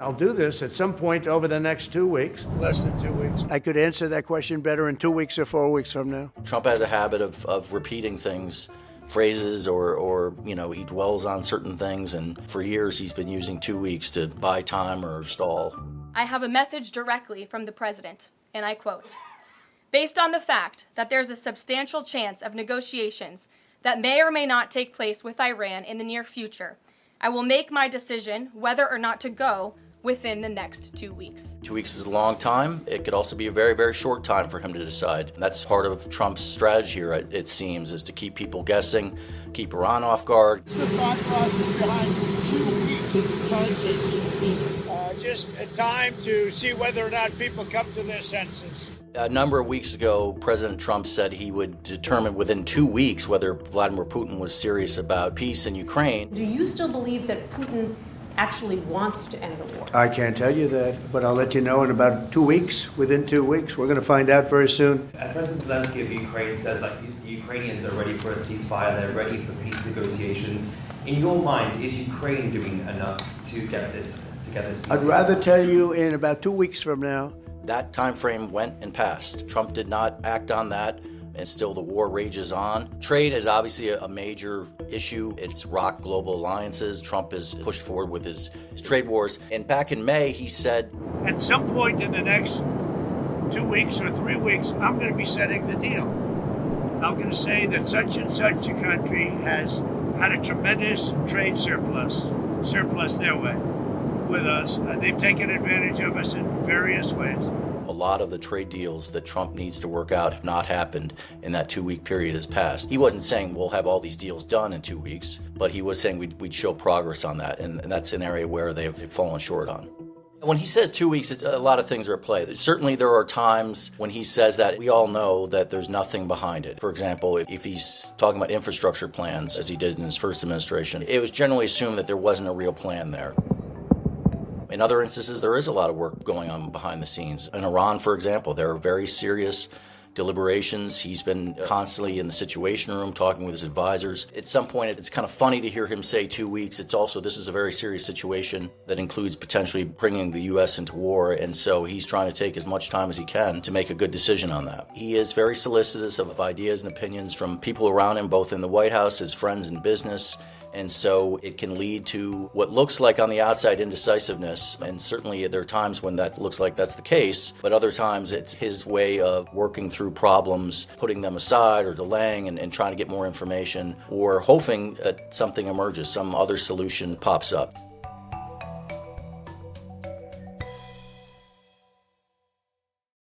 I'll do this at some point over the next 2 weeks. Less than 2 weeks. I could answer that question better in 2 weeks or 4 weeks from now. Trump has a habit of repeating things, phrases, or he dwells on certain things, and for years he's been using 2 weeks to buy time or stall. I have a message directly from the president, and I quote, "Based on the fact that there's a substantial chance of negotiations that may or may not take place with Iran in the near future, I will make my decision whether or not to go within the next 2 weeks." 2 weeks is a long time. It could also be a very, very short time for him to decide. That's part of Trump's strategy here, it seems, is to keep people guessing, keep Iran off guard. The thought process behind 2 weeks timetable. Just a time to see whether or not people come to their senses. A number of weeks ago, President Trump said he would determine within 2 weeks whether Vladimir Putin was serious about peace in Ukraine. Do you still believe that Putin actually wants to end the war? I can't tell you that, but I'll let you know in about 2 weeks. Within 2 weeks, we're going to find out very soon. President Zelensky of Ukraine says that the Ukrainians are ready for a ceasefire, they're ready for peace negotiations. In your mind, is Ukraine doing enough to get this peace? I'd rather tell you in about 2 weeks from now. That time frame went and passed. Trump did not act on that, and still the war rages on. Trade is obviously a major issue. It's rocked global alliances. Trump has pushed forward with his trade wars. And back in May, he said, At some point in the next 2 weeks or 3 weeks, I'm going to be setting the deal. I'm going to say that such and such a country has had a tremendous trade surplus their way with us. They've taken advantage of us in various ways. a lot of the trade deals that Trump needs to work out have not happened in that 2-week period has passed. He wasn't saying we'll have all these deals done in 2 weeks, but he was saying we'd show progress on that, and that's an area where they've fallen short on. When he says 2 weeks, a lot of things are at play. Certainly there are times when he says that we all know that there's nothing behind it. For example, if he's talking about infrastructure plans, as he did in his first administration, it was generally assumed that there wasn't a real plan there. In other instances, there is a lot of work going on behind the scenes. In Iran, for example, there are very serious deliberations. He's been constantly in the Situation Room talking with his advisors. At some point, it's kind of funny to hear him say 2 weeks. It's also, this is a very serious situation that includes potentially bringing the U.S. into war, and so he's trying to take as much time as he can to make a good decision on that. He is very solicitous of ideas and opinions from people around him, both in the White House, his friends in business, and so it can lead to what looks like on the outside indecisiveness, and certainly there are times when that looks like that's the case, but other times it's his way of working through problems, putting them aside or delaying and trying to get more information, or hoping that something emerges, some other solution pops up.